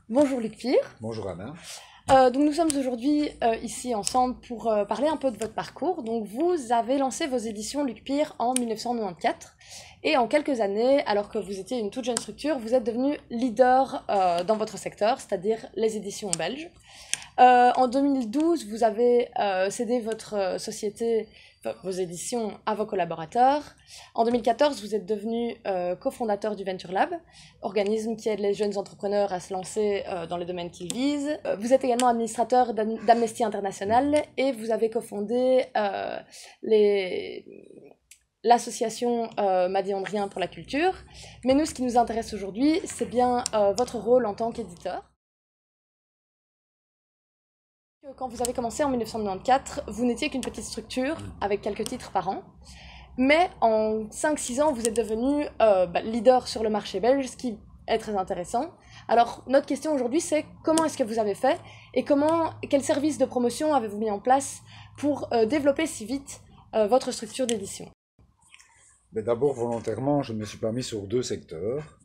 Bonjour Luc Pire. Bonjour Anna. Donc nous sommes aujourd'hui ici ensemble pour parler un peu de votre parcours. Donc vous avez lancé vos éditions Luc Pire en 1994 et en quelques années, alors que vous étiez une toute jeune structure, vous êtes devenu leader dans votre secteur, c'est-à-dire les éditions belges. En 2012, vous avez cédé votre société, vos éditions à vos collaborateurs. En 2014, vous êtes devenu cofondateur du Venture Lab, organisme qui aide les jeunes entrepreneurs à se lancer dans les domaines qu'ils visent. Vous êtes également administrateur d'Amnesty International et vous avez cofondé l'association Madi Andrien pour la culture. Mais nous, ce qui nous intéresse aujourd'hui, c'est bien votre rôle en tant qu'éditeur. Quand vous avez commencé en 1994, vous n'étiez qu'une petite structure avec quelques titres par an. Mais en 5-6 ans, vous êtes devenu leader sur le marché belge, ce qui est très intéressant. Alors, notre question aujourd'hui, c'est comment est-ce que vous avez fait et quel service de promotion avez-vous mis en place pour développer si vite votre structure d'édition? D'abord, volontairement, je ne me suis pas mis sur deux secteurs.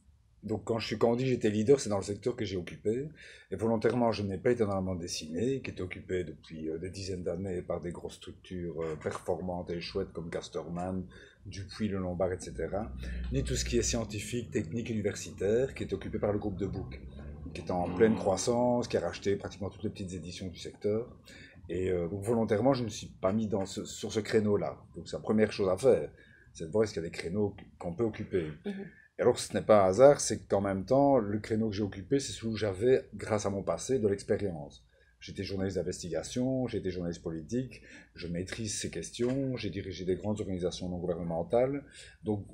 Donc, quand on dit j'étais leader, c'est dans le secteur que j'ai occupé. Et volontairement, je n'ai pas été dans la bande dessinée, qui est occupée depuis des dizaines d'années par des grosses structures performantes et chouettes comme Casterman, Dupuis, Le Lombard, etc. Ni tout ce qui est scientifique, technique, universitaire, qui est occupé par le groupe de Book, qui est en pleine croissance, qui a racheté pratiquement toutes les petites éditions du secteur. Et donc, volontairement, je ne me suis pas mis sur ce créneau-là. Donc, c'est la première chose à faire, c'est de voir est-ce qu'il y a des créneaux qu'on peut occuper. Et alors, ce n'est pas un hasard, c'est qu'en même temps, le créneau que j'ai occupé, c'est celui où j'avais, grâce à mon passé, de l'expérience. J'étais journaliste d'investigation, j'ai été journaliste politique, je maîtrise ces questions, j'ai dirigé des grandes organisations non gouvernementales. Donc,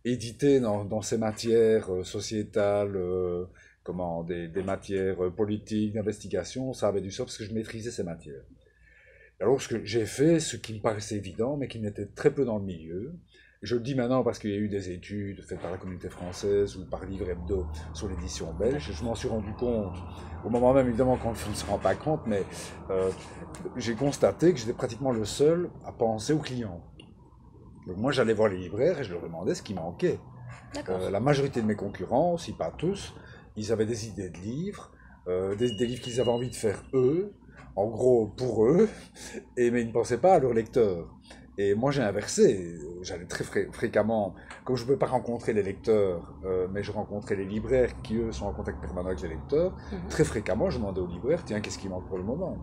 éditer dans ces matières sociétales, des matières politiques, d'investigation, ça avait du sens parce que je maîtrisais ces matières. Alors, ce que j'ai fait, ce qui me paraissait évident, mais qui n'était très peu dans le milieu, je le dis maintenant parce qu'il y a eu des études faites par la communauté française ou par Livre Hebdo sur l'édition belge, je m'en suis rendu compte, au moment même évidemment qu'on ne se rend pas compte, mais euh, j'ai constaté que j'étais pratiquement le seul à penser aux clients. Donc moi j'allais voir les libraires et je leur demandais ce qui manquait. La majorité de mes concurrents, si pas tous, ils avaient des idées de livres, des livres qu'ils avaient envie de faire eux, en gros pour eux, mais ils ne pensaient pas à leurs lecteurs. Et moi j'ai inversé, j'allais très fréquemment, comme je ne peux pas rencontrer les lecteurs, mais je rencontrais les libraires qui eux sont en contact permanent avec les lecteurs, très fréquemment je demandais aux libraires, tiens qu'est-ce qui manque pour le moment.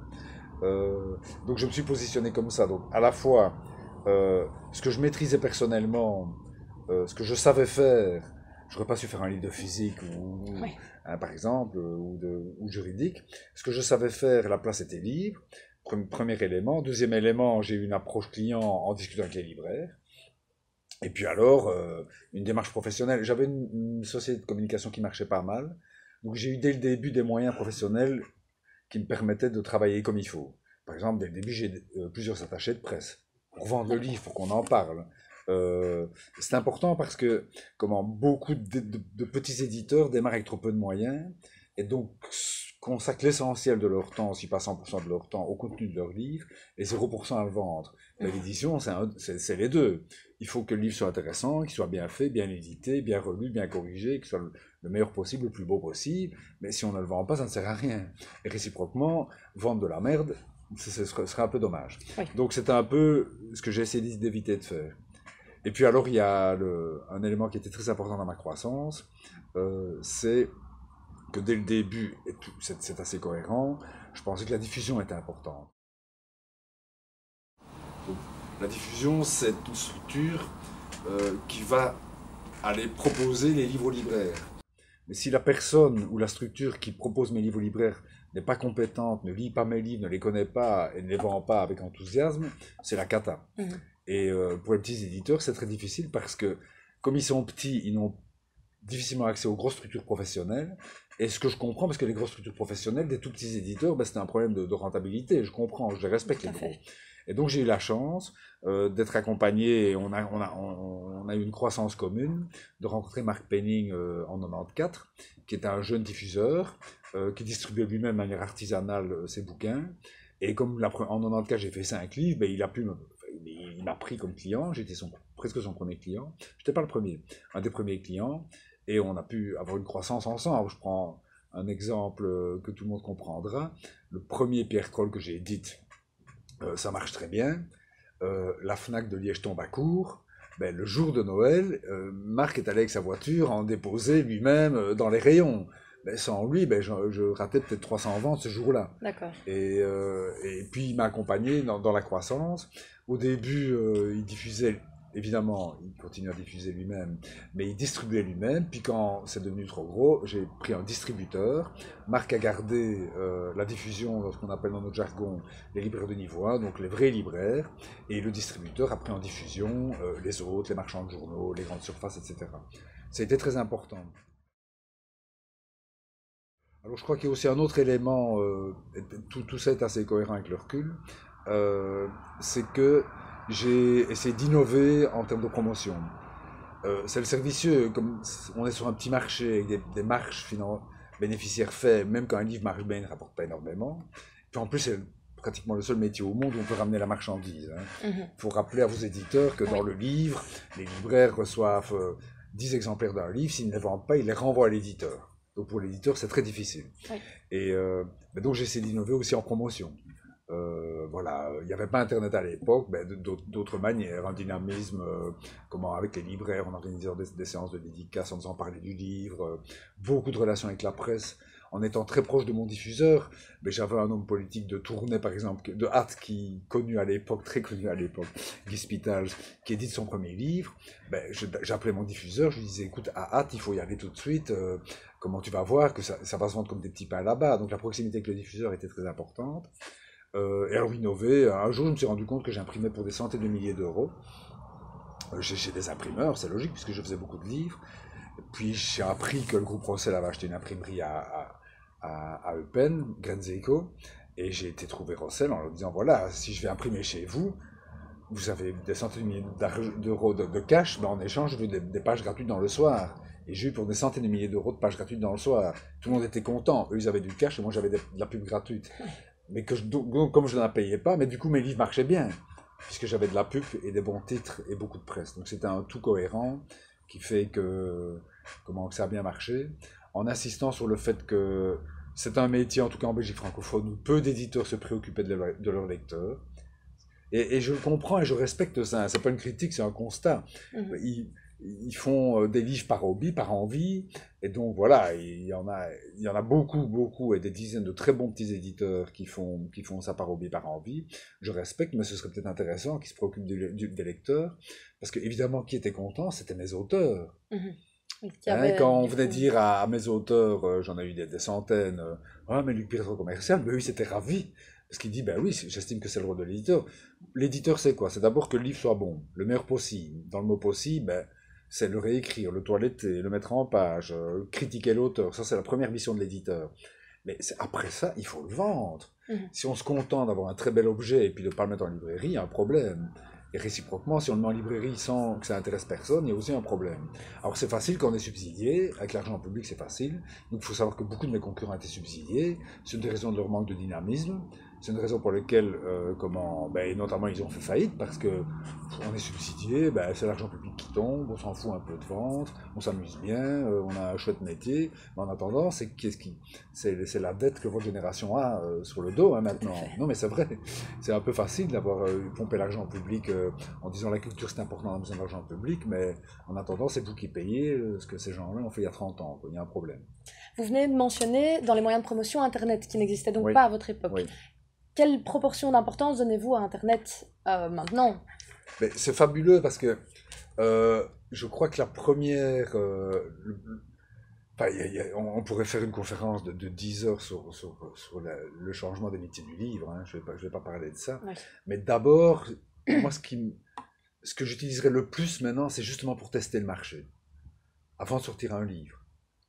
Donc je me suis positionné comme ça, donc à la fois ce que je maîtrisais personnellement, ce que je savais faire, j'aurais pas su faire un livre de physique Oui. par exemple, ou juridique. Ce que je savais faire, la place était libre. Premier élément. Deuxième élément, j'ai eu une approche client en discutant avec les libraires. Et puis alors, une démarche professionnelle. J'avais une société de communication qui marchait pas mal. Donc j'ai eu dès le début des moyens professionnels qui me permettaient de travailler comme il faut. Par exemple, dès le début, j'ai plusieurs attachés de presse pour vendre le livre, pour qu'on en parle. C'est important parce que comment beaucoup de petits éditeurs démarrent avec trop peu de moyens et donc consacrent l'essentiel de leur temps, si pas 100% de leur temps, au contenu de leur livre et 0% à le vendre. Mais l'édition, c'est les deux. Il faut que le livre soit intéressant, qu'il soit bien fait, bien édité, bien relu, bien corrigé, qu'il soit le meilleur possible, le plus beau possible. Mais si on ne le vend pas, ça ne sert à rien. Et réciproquement, vendre de la merde, ce serait un peu dommage. Oui. Donc c'est un peu ce que j'ai essayé d'éviter de faire. Et puis alors il y a un élément qui était très important dans ma croissance, c'est que dès le début, et c'est assez cohérent, je pensais que la diffusion était importante. Donc, la diffusion, c'est une structure qui va aller proposer les livres aux libraires. Mais si la personne ou la structure qui propose mes livres aux libraires n'est pas compétente, ne lit pas mes livres, ne les connaît pas et ne les vend pas avec enthousiasme, c'est la cata. Et pour les petits éditeurs, c'est très difficile parce que, comme ils sont petits, ils n'ont difficilement accès aux grosses structures professionnelles. Et ce que je comprends, parce que les grosses structures professionnelles, des tout petits éditeurs, ben, c'est un problème de rentabilité. Je comprends, je respecte les gros. Et donc j'ai eu la chance d'être accompagné, et on a eu une croissance commune, de rencontrer Mark Penning en 94, qui est un jeune diffuseur, qui distribuait lui-même de manière artisanale ses bouquins. Et comme en 94 j'ai fait 5 livres, ben, il m'a pris comme client, j'étais presque son premier client. Je n'étais pas le premier, un des premiers clients, et on a pu avoir une croissance ensemble. Je prends un exemple que tout le monde comprendra. Le premier Pierre Croll que j'ai édité, ça marche très bien. La Fnac de Liège tombe à court. Ben, le jour de Noël, Marc est allé avec sa voiture en déposer lui-même dans les rayons. Ben, sans lui, ben, je ratais peut-être 300 ventes ce jour-là. D'accord. Et puis il m'a accompagné dans la croissance. Au début, il diffusait, évidemment, il continue à diffuser lui-même, mais il distribuait lui-même. Puis quand c'est devenu trop gros, j'ai pris un distributeur. Marc a gardé la diffusion, ce qu'on appelle dans notre jargon les libraires de niveau 1, donc les vrais libraires. Et le distributeur a pris en diffusion les autres, les marchands de journaux, les grandes surfaces, etc. Ça a été très important. Alors je crois qu'il y a aussi un autre élément, tout ça est assez cohérent avec le recul, c'est que j'ai essayé d'innover en termes de promotion. C'est le servicieux, comme on est sur un petit marché avec des marges bénéficiaires faibles, même quand un livre marche bien, il ne rapporte pas énormément. Puis en plus, c'est pratiquement le seul métier au monde où on peut ramener la marchandise. Il faut rappeler à vos éditeurs que dans le livre, les libraires reçoivent 10 exemplaires d'un livre, s'ils ne les vendent pas, ils les renvoient à l'éditeur. Donc pour l'éditeur, c'est très difficile. Oui. Et donc j'ai essayé d'innover aussi en promotion. Voilà, il n'y avait pas Internet à l'époque, d'autres manières, un dynamisme, comment avec les libraires, en organisant des séances de dédicaces, en faisant parler du livre, beaucoup de relations avec la presse, en étant très proche de mon diffuseur. Mais j'avais un homme politique de Tournai, par exemple, de Hâte, connu à l'époque, très connu à l'époque, Guy Spital, qui édite son premier livre. J'appelais mon diffuseur, je lui disais, écoute, à Hâte, il faut y aller tout de suite. Comment tu vas voir que ça va se vendre comme des petits pains là-bas. Donc la proximité avec le diffuseur était très importante. Et alors innover, un jour je me suis rendu compte que j'imprimais pour des centaines de milliers d'euros. J'ai des imprimeurs, c'est logique puisque je faisais beaucoup de livres. Puis j'ai appris que le groupe Rossel avait acheté une imprimerie à Eupen, Grenzeco, et j'ai été trouver Rossel en leur disant voilà, si je vais imprimer chez vous, vous avez des centaines de milliers d'euros de cash, mais en échange je veux des pages gratuites dans le soir. Et j'ai eu pour des centaines de milliers d'euros de pages gratuites dans le soir. Tout le monde était content, eux ils avaient du cash et moi j'avais de la pub gratuite. Mais donc, comme je n'en payais pas, mais du coup mes livres marchaient bien, puisque j'avais de la pub et des bons titres et beaucoup de presse. Donc c'était un tout cohérent qui fait que ça a bien marché, en insistant sur le fait que c'est un métier, en tout cas en Belgique francophone, où peu d'éditeurs se préoccupaient de leurs lecteurs. Et je le comprends et je respecte ça. C'est pas une critique, c'est un constat. Ils font des livres par hobby, par envie, et donc voilà, il y en a beaucoup, et des dizaines de très bons petits éditeurs qui font ça par hobby, par envie. Je respecte, mais ce serait peut-être intéressant qu'ils se préoccupent des lecteurs, parce que évidemment, qui était content, c'était mes auteurs. Quand on venait dire à mes auteurs, j'en ai eu des centaines, ah mais Luc Pire commercial, ben oui, c'était ravi. Parce qu'il dit, ben oui, j'estime que c'est le rôle de l'éditeur. L'éditeur, c'est quoi? C'est d'abord que le livre soit bon, le meilleur possible. Dans le mot possible, ben, c'est le réécrire, le toiletter, le mettre en page, critiquer l'auteur. Ça, c'est la première mission de l'éditeur. Mais après ça, il faut le vendre. Si on se contente d'avoir un très bel objet et puis de ne pas le mettre en librairie, il y a un problème. Et réciproquement, si on le met en librairie sans que ça intéresse personne, il y a aussi un problème. Alors c'est facile quand on est subsidié, avec l'argent public c'est facile. Donc il faut savoir que beaucoup de mes concurrents étaient subsidiés. C'est une des raisons de leur manque de dynamisme. C'est une raison pour laquelle, notamment ils ont fait faillite, parce que on est subsidié, c'est l'argent public qui tombe, on s'en fout un peu de vente, on s'amuse bien, on a un chouette métier, mais en attendant, c'est la dette que votre génération a sur le dos maintenant. Non mais c'est vrai, c'est un peu facile d'avoir pompé l'argent public en disant la culture c'est important, on a besoin d'argent public, mais en attendant c'est vous qui payez ce que ces gens-là ont fait il y a 30 ans, il y a un problème. Vous venez de mentionner dans les moyens de promotion Internet, qui n'existait donc pas à votre époque. Oui. Quelle proportion d'importance donnez-vous à Internet maintenant? C'est fabuleux parce que je crois que la première... on pourrait faire une conférence de 10 heures sur le changement des métiers du livre, hein, je vais pas parler de ça. Oui. Mais d'abord, moi ce que j'utiliserais le plus maintenant, c'est justement pour tester le marché. Avant de sortir un livre.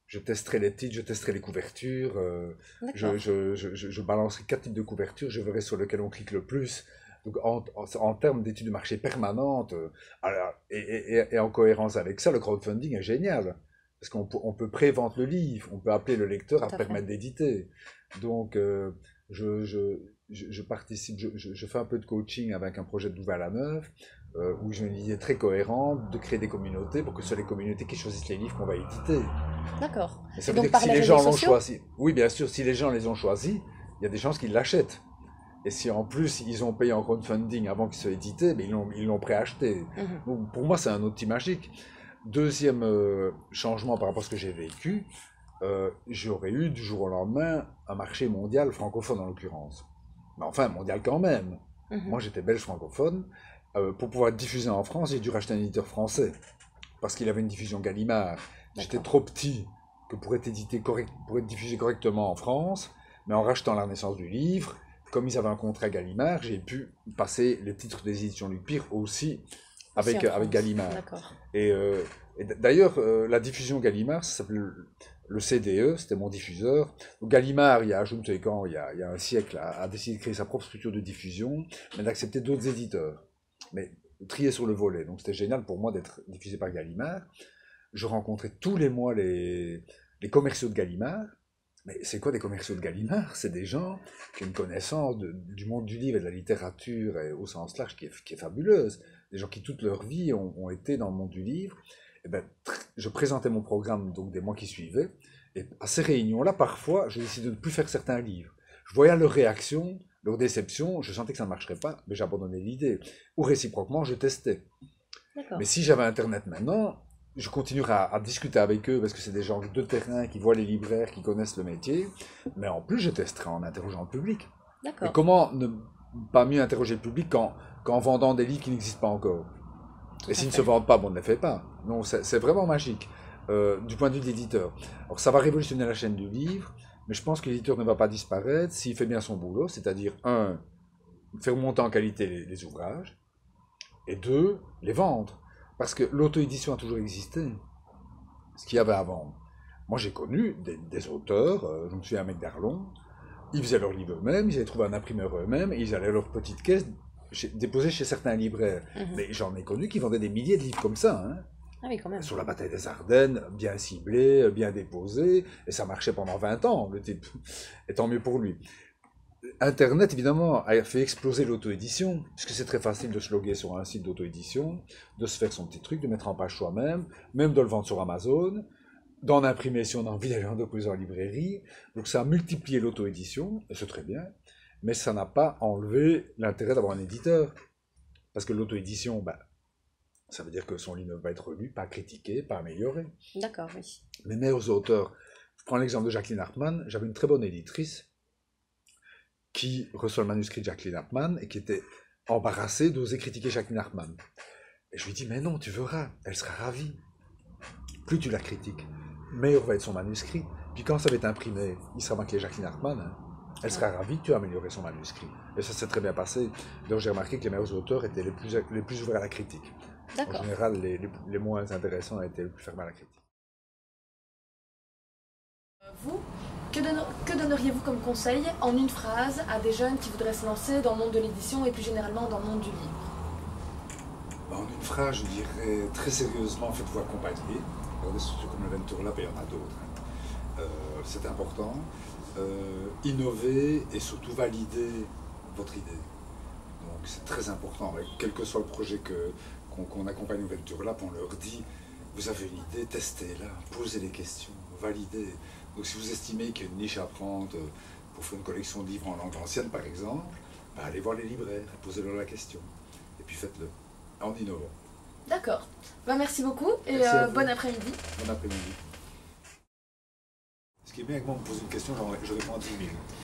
Je testerai les titres, je testerai les couvertures, je balancerai 4 types de couvertures, je verrai sur lequel on clique le plus. Donc en termes d'études de marché permanentes, et en cohérence avec ça, le crowdfunding est génial. Parce qu'on peut pré-vendre le livre, on peut appeler le lecteur à permettre d'éditer. Donc je participe, je fais un peu de coaching avec un projet de Douvel à la Neuve, où j'ai une idée très cohérente de créer des communautés pour que ce soit les communautés qui choisissent les livres qu'on va éditer. D'accord. Mais ça Et veut donc dire que par si les les réseaux gens l'ont sociaux? choisi, oui, bien sûr, si les gens les ont choisis, il y a des chances qu'ils l'achètent. Et si en plus ils ont payé en crowdfunding avant qu'il soit édité, mais ils l'ont préacheté. Mhm. Donc pour moi, c'est un outil magique. Deuxième changement par rapport à ce que j'ai vécu, j'aurais eu du jour au lendemain un marché mondial francophone en l'occurrence. Mais enfin, mondial quand même. Mhm. Moi, j'étais belge francophone. Pour pouvoir être diffusé en France, j'ai dû racheter un éditeur français parce qu'il avait une diffusion Gallimard. J'étais D'accord. trop petit que pour être diffusé correctement en France, mais en rachetant la naissance du livre, comme ils avaient un contrat Gallimard, j'ai pu passer les titres des éditions Luc Pire aussi Aussi en avec France. Gallimard. D'accord. Et, d'ailleurs, la diffusion Gallimard, ça s'appelle le CDE, c'était mon diffuseur. Donc Gallimard, il y a, je ne sais quand, il y a un siècle, a décidé de créer sa propre structure de diffusion, mais d'accepter d'autres éditeurs. Mais trier sur le volet. Donc c'était génial pour moi d'être diffusé par Gallimard. Je rencontrais tous les mois les commerciaux de Gallimard. Mais c'est quoi des commerciaux de Gallimard? C'est des gens qui ont une connaissance du monde du livre et de la littérature et au sens large qui est fabuleuse. Des gens qui toute leur vie ont été dans le monde du livre. Et ben, je présentais mon programme donc des mois qui suivaient. Et à ces réunions-là, parfois, je décidais de ne plus faire certains livres. Je voyais leurs réactions, leurs déceptions, je sentais que ça ne marcherait pas, mais j'abandonnais l'idée. Ou réciproquement, je testais. Mais D'accord. si j'avais Internet maintenant, je continuerai à discuter avec eux parce que c'est des gens de terrain qui voient les libraires, qui connaissent le métier. Mais en plus, je testerai en interrogeant le public. Et D'accord. comment ne pas mieux interroger le public qu'en vendant des livres qui n'existent pas encore? Tout Et à s'ils ne se fait. vendent pas, bon, on ne les fait pas. Non, c'est vraiment magique du point de vue de l'éditeur. Alors ça va révolutionner la chaîne du livre, mais je pense que l'éditeur ne va pas disparaître s'il fait bien son boulot, c'est-à-dire, un, faire monter en qualité les ouvrages, et deux, les vendre. Parce que l'auto-édition a toujours existé, ce qu'il y avait avant. Moi, j'ai connu des auteurs, je me souviens un mec d'Arlon, ils faisaient leurs livres eux-mêmes, ils avaient trouvé un imprimeur eux-mêmes, et ils allaient à leur petite caisse déposer chez certains libraires. Mhm. Mais j'en ai connu qui vendaient des milliers de livres comme ça, hein, Ah oui, quand même. sur la bataille des Ardennes, bien ciblé, bien déposé, et ça marchait pendant 20 ans, le type. Et tant mieux pour lui. Internet, évidemment, a fait exploser l'auto-édition, puisque c'est très facile de se loguer sur un site d'auto-édition, de se faire son petit truc, de mettre en page soi-même, même de le vendre sur Amazon, d'en imprimer si on a envie d'aller en déposer en librairie. Donc ça a multiplié l'auto-édition, et c'est très bien, mais ça n'a pas enlevé l'intérêt d'avoir un éditeur. Parce que l'auto-édition, ben, ça veut dire que son livre va être lu, pas critiqué, pas amélioré. D'accord, oui. Les meilleurs auteurs, je prends l'exemple de Jacqueline Hartmann, j'avais une très bonne éditrice qui reçoit le manuscrit de Jacqueline Hartmann et qui était embarrassée d'oser critiquer Jacqueline Hartmann. Et je lui dis, mais non, tu verras, elle sera ravie. Plus tu la critiques, meilleur va être son manuscrit. Puis quand ça va être imprimé, il sera marqué Jacqueline Hartmann, hein. Elle sera ravie que tu as amélioré son manuscrit. Et ça s'est très bien passé. Donc j'ai remarqué que les meilleurs auteurs étaient les plus ouverts à la critique. En D'accord. général, les moins intéressants étaient les plus fermés à la critique. Vous, que donneriez-vous comme conseil en une phrase à des jeunes qui voudraient se lancer dans le monde de l'édition et plus généralement dans le monde du livre? En une phrase, je dirais très sérieusement, faites-vous accompagner. Regardez structures comme le Venture Lab, et il y en a d'autres, hein. C'est important. Innover et surtout valider votre idée. Donc c'est très important. Et quel que soit le projet qu'on accompagne au Venture Lab, on leur dit, vous avez une idée, testez-la, posez des questions, validez. Donc si vous estimez qu'il y a une niche à prendre pour faire une collection de livres en langue ancienne, par exemple, bah, allez voir les libraires, posez-leur la question. Et puis faites-le, en innovant. D'accord. Bah, merci beaucoup et Merci à vous. bon après-midi. Bon après-midi. Ce qui est bien avec moi, on me pose une question, je réponds à 10 000.